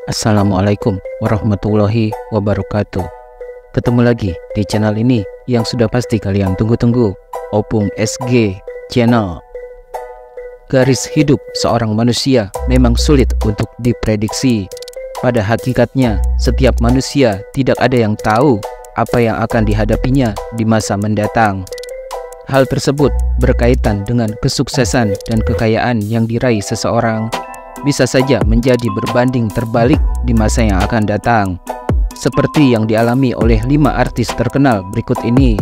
Assalamualaikum warahmatullahi wabarakatuh. Ketemu lagi di channel ini yang sudah pasti kalian tunggu-tunggu, Opung SG Channel. Garis hidup seorang manusia memang sulit untuk diprediksi. Pada hakikatnya, setiap manusia tidak ada yang tahu apa yang akan dihadapinya di masa mendatang. Hal tersebut berkaitan dengan kesuksesan dan kekayaan yang diraih seseorang bisa saja menjadi berbanding terbalik di masa yang akan datang, seperti yang dialami oleh 5 artis terkenal berikut ini,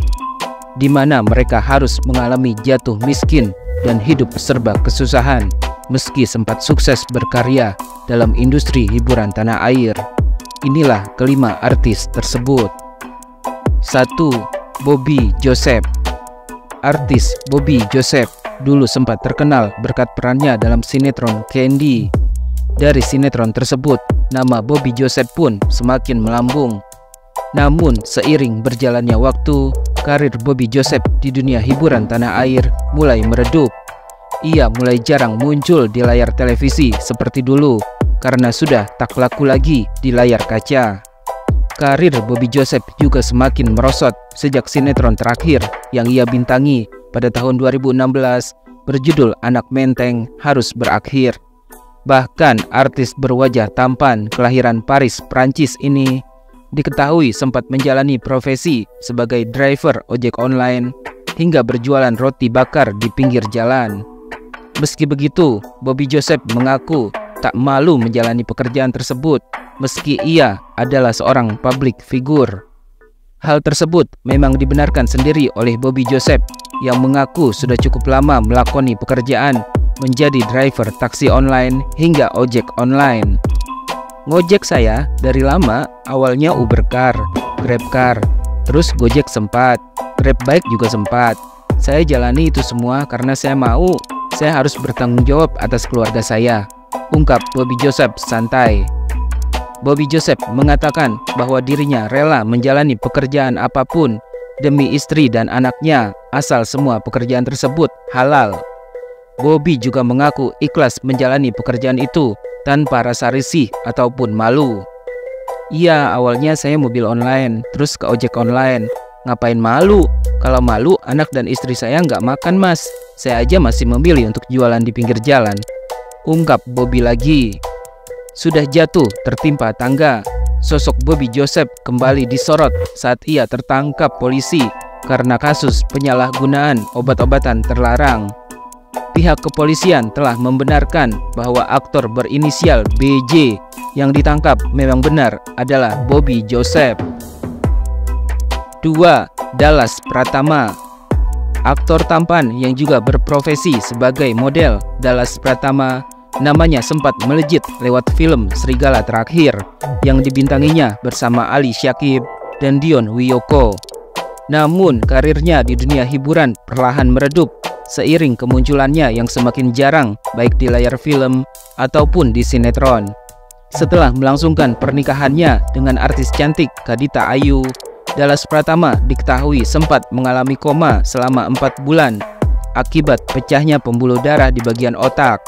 di mana mereka harus mengalami jatuh miskin dan hidup serba kesusahan meski sempat sukses berkarya dalam industri hiburan tanah air. Inilah kelima artis tersebut. 1. Bobby Joseph. Artis Bobby Joseph dulu sempat terkenal berkat perannya dalam sinetron Candy. Dari sinetron tersebut, nama Bobby Joseph pun semakin melambung. Namun, seiring berjalannya waktu, karir Bobby Joseph di dunia hiburan tanah air mulai meredup. Ia mulai jarang muncul di layar televisi seperti dulu karena sudah tak laku lagi di layar kaca. Karir Bobby Joseph juga semakin merosot sejak sinetron terakhir yang ia bintangi pada tahun 2016 berjudul Anak Menteng harus berakhir. Bahkan artis berwajah tampan kelahiran Paris, Prancis ini diketahui sempat menjalani profesi sebagai driver ojek online hingga berjualan roti bakar di pinggir jalan. Meski begitu, Bobby Joseph mengaku tak malu menjalani pekerjaan tersebut meski ia adalah seorang public figure. Hal tersebut memang dibenarkan sendiri oleh Bobby Joseph yang mengaku sudah cukup lama melakoni pekerjaan menjadi driver taksi online hingga ojek online. Ngojek saya dari lama, awalnya Uber Car, Grab Car, terus Gojek sempat, Grab Bike juga sempat. Saya jalani itu semua karena saya harus bertanggung jawab atas keluarga saya, ungkap Bobby Joseph santai. Bobby Joseph mengatakan bahwa dirinya rela menjalani pekerjaan apapun demi istri dan anaknya asal semua pekerjaan tersebut halal. Bobby juga mengaku ikhlas menjalani pekerjaan itu tanpa rasa risih ataupun malu. Iya, awalnya saya mobil online, terus ke ojek online. Ngapain malu? Kalau malu, anak dan istri saya nggak makan, mas. Saya aja masih memilih untuk jualan di pinggir jalan, ungkap Bobby lagi. Sudah jatuh tertimpa tangga, sosok Bobby Joseph kembali disorot saat ia tertangkap polisi karena kasus penyalahgunaan obat-obatan terlarang. Pihak kepolisian telah membenarkan bahwa aktor berinisial BJ yang ditangkap memang benar adalah Bobby Joseph. 2. Dallas Pratama. Aktor tampan yang juga berprofesi sebagai model, Dallas Pratama namanya sempat melejit lewat film Serigala Terakhir yang dibintanginya bersama Ali Syakib dan Dion Wiyoko. Namun karirnya di dunia hiburan perlahan meredup seiring kemunculannya yang semakin jarang baik di layar film ataupun di sinetron. Setelah melangsungkan pernikahannya dengan artis cantik Kadita Ayu, Dallas Pratama diketahui sempat mengalami koma selama 4 bulan akibat pecahnya pembuluh darah di bagian otak.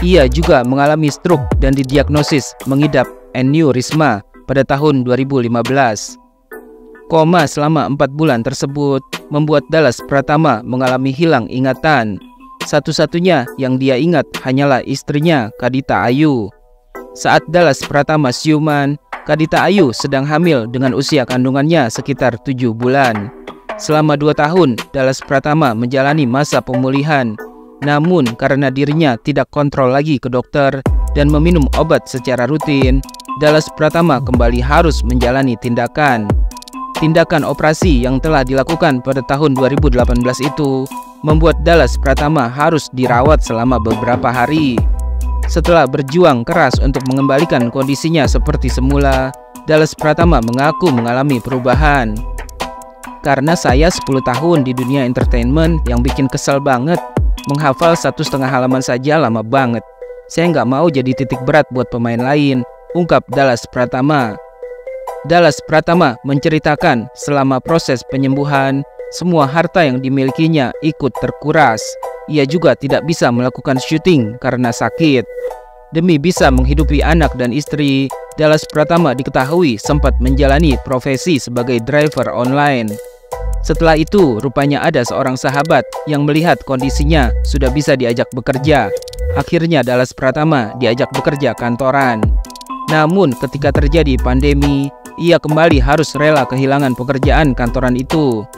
Ia juga mengalami stroke dan didiagnosis mengidap aneurisma pada tahun 2015. Koma selama 4 bulan tersebut membuat Dallas Pratama mengalami hilang ingatan. Satu-satunya yang dia ingat hanyalah istrinya, Kadita Ayu. Saat Dallas Pratama siuman, Kadita Ayu sedang hamil dengan usia kandungannya sekitar 7 bulan. Selama 2 tahun, Dallas Pratama menjalani masa pemulihan. Namun karena dirinya tidak kontrol lagi ke dokter dan meminum obat secara rutin, Dallas Pratama kembali harus menjalani tindakan. Tindakan operasi yang telah dilakukan pada tahun 2018 itu membuat Dallas Pratama harus dirawat selama beberapa hari. Setelah berjuang keras untuk mengembalikan kondisinya seperti semula, Dallas Pratama mengaku mengalami perubahan. Karena saya 10 tahun di dunia entertainment yang bikin kesel banget. Menghafal 1,5 halaman saja lama banget. Saya nggak mau jadi titik berat buat pemain lain, ungkap Dallas Pratama. Dallas Pratama menceritakan selama proses penyembuhan, semua harta yang dimilikinya ikut terkuras. Ia juga tidak bisa melakukan syuting karena sakit. Demi bisa menghidupi anak dan istri, Dallas Pratama diketahui sempat menjalani profesi sebagai driver online. Setelah itu, rupanya ada seorang sahabat yang melihat kondisinya sudah bisa diajak bekerja. Akhirnya Dallas Pratama diajak bekerja kantoran. Namun ketika terjadi pandemi, ia kembali harus rela kehilangan pekerjaan kantoran itu.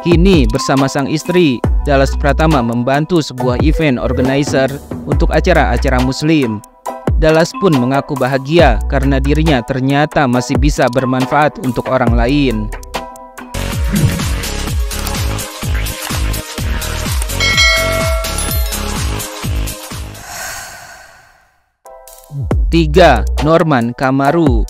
Kini bersama sang istri, Dallas Pratama membantu sebuah event organizer untuk acara-acara muslim. Dallas pun mengaku bahagia karena dirinya ternyata masih bisa bermanfaat untuk orang lain. Tiga, Norman Kamaru.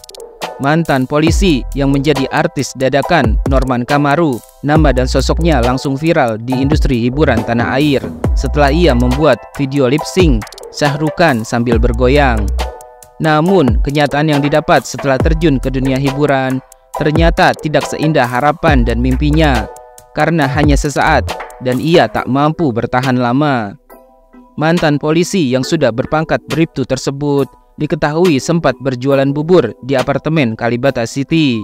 Mantan polisi yang menjadi artis dadakan, Norman Kamaru, nama dan sosoknya langsung viral di industri hiburan tanah air setelah ia membuat video lip sync Shah Rukh Khan sambil bergoyang. Namun, kenyataan yang didapat setelah terjun ke dunia hiburan ternyata tidak seindah harapan dan mimpinya, karena hanya sesaat dan ia tak mampu bertahan lama. Mantan polisi yang sudah berpangkat bribtu tersebut diketahui sempat berjualan bubur di apartemen Kalibata City.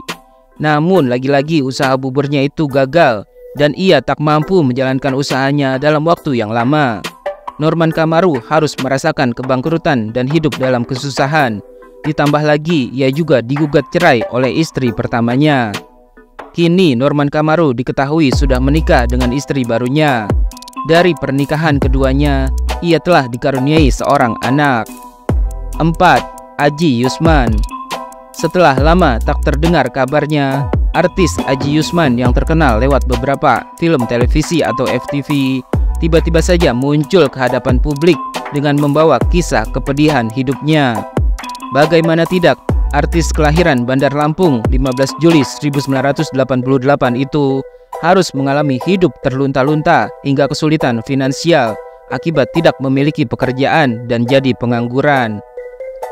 Namun lagi-lagi usaha buburnya itu gagal dan ia tak mampu menjalankan usahanya dalam waktu yang lama. Norman Kamaru harus merasakan kebangkrutan dan hidup dalam kesusahan. Ditambah lagi ia juga digugat cerai oleh istri pertamanya. Kini Norman Kamaru diketahui sudah menikah dengan istri barunya. Dari pernikahan keduanya, ia telah dikaruniai seorang anak. 4. Aji Yusman. Setelah lama tak terdengar kabarnya, artis Aji Yusman yang terkenal lewat beberapa film televisi atau FTV tiba-tiba saja muncul ke hadapan publik dengan membawa kisah kepedihan hidupnya. Bagaimana tidak, artis kelahiran Bandar Lampung 15 Juli 1988 itu harus mengalami hidup terlunta-lunta hingga kesulitan finansial akibat tidak memiliki pekerjaan dan jadi pengangguran.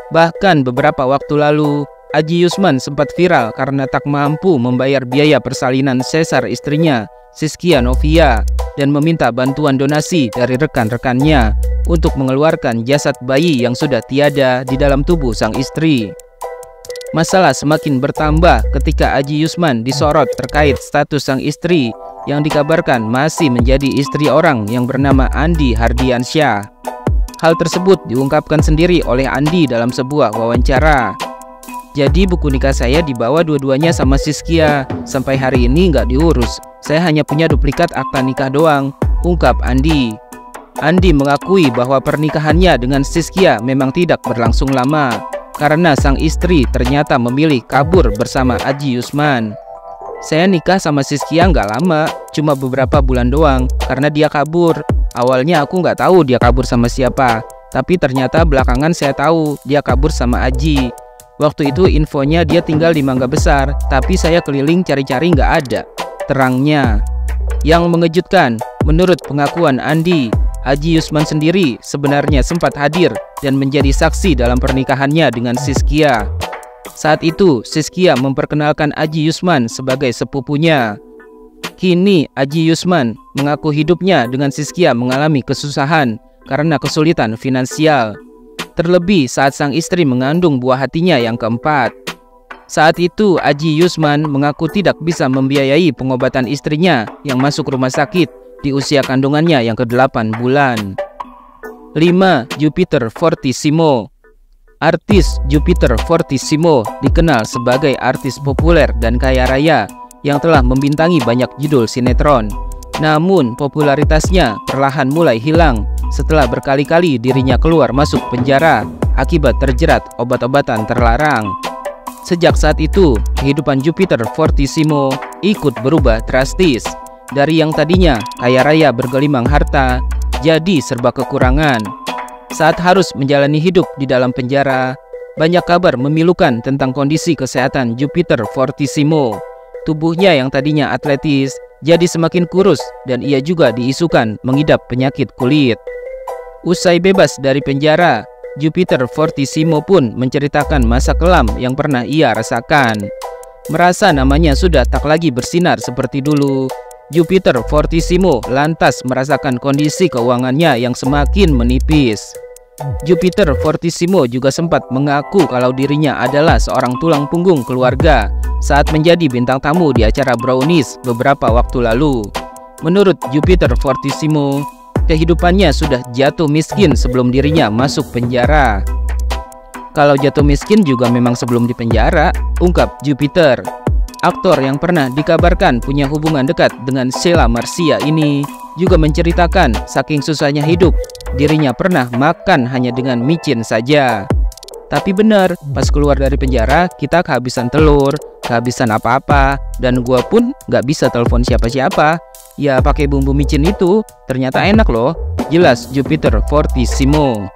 Bahkan beberapa waktu lalu, Aji Yusman sempat viral karena tak mampu membayar biaya persalinan sesar istrinya, Siskia Novia, dan meminta bantuan donasi dari rekan-rekannya untuk mengeluarkan jasad bayi yang sudah tiada di dalam tubuh sang istri. Masalah semakin bertambah ketika Aji Yusman disorot terkait status sang istri yang dikabarkan masih menjadi istri orang yang bernama Andi Hardiansyah. Hal tersebut diungkapkan sendiri oleh Andi dalam sebuah wawancara. Jadi buku nikah saya dibawa dua-duanya sama Siskia, sampai hari ini nggak diurus. Saya hanya punya duplikat akta nikah doang, ungkap Andi. Andi mengakui bahwa pernikahannya dengan Siskia memang tidak berlangsung lama, karena sang istri ternyata memilih kabur bersama Aji Yusman. Saya nikah sama Siskia nggak lama, cuma beberapa bulan doang, karena dia kabur. Awalnya aku nggak tahu dia kabur sama siapa, tapi ternyata belakangan saya tahu dia kabur sama Aji. Waktu itu infonya dia tinggal di Mangga Besar, tapi saya keliling cari-cari nggak ada, terangnya. Yang mengejutkan, menurut pengakuan Andi, Aji Yusman sendiri sebenarnya sempat hadir dan menjadi saksi dalam pernikahannya dengan Siskia. Saat itu, Siskia memperkenalkan Aji Yusman sebagai sepupunya. Kini, Aji Yusman mengaku hidupnya dengan Siskia mengalami kesusahan karena kesulitan finansial. Terlebih saat sang istri mengandung buah hatinya yang keempat. Saat itu, Aji Yusman mengaku tidak bisa membiayai pengobatan istrinya yang masuk rumah sakit di usia kandungannya yang ke-8 bulan. 5. Jupiter Fortissimo. Artis Jupiter Fortissimo dikenal sebagai artis populer dan kaya raya yang telah membintangi banyak judul sinetron. Namun popularitasnya perlahan mulai hilang setelah berkali-kali dirinya keluar masuk penjara akibat terjerat obat-obatan terlarang. Sejak saat itu, kehidupan Jupiter Fortissimo ikut berubah drastis. Dari yang tadinya kaya raya bergelimang harta, jadi serba kekurangan. Saat harus menjalani hidup di dalam penjara, banyak kabar memilukan tentang kondisi kesehatan Jupiter Fortissimo. Tubuhnya yang tadinya atletis jadi semakin kurus dan ia juga diisukan mengidap penyakit kulit. Usai bebas dari penjara, Jupiter Fortissimo pun menceritakan masa kelam yang pernah ia rasakan. Merasa namanya sudah tak lagi bersinar seperti dulu, Jupiter Fortissimo lantas merasakan kondisi keuangannya yang semakin menipis. Jupiter Fortissimo juga sempat mengaku kalau dirinya adalah seorang tulang punggung keluarga saat menjadi bintang tamu di acara Brownies beberapa waktu lalu. Menurut Jupiter Fortissimo, kehidupannya sudah jatuh miskin sebelum dirinya masuk penjara. Kalau jatuh miskin juga memang sebelum dipenjara, ungkap Jupiter. Aktor yang pernah dikabarkan punya hubungan dekat dengan Sheila Marcia ini juga menceritakan saking susahnya hidup, dirinya pernah makan hanya dengan micin saja. Tapi benar, pas keluar dari penjara kita kehabisan telur, kehabisan apa-apa, dan gua pun gak bisa telepon siapa-siapa. Ya pakai bumbu micin itu, ternyata enak loh, jelas Jupiter Fortissimo.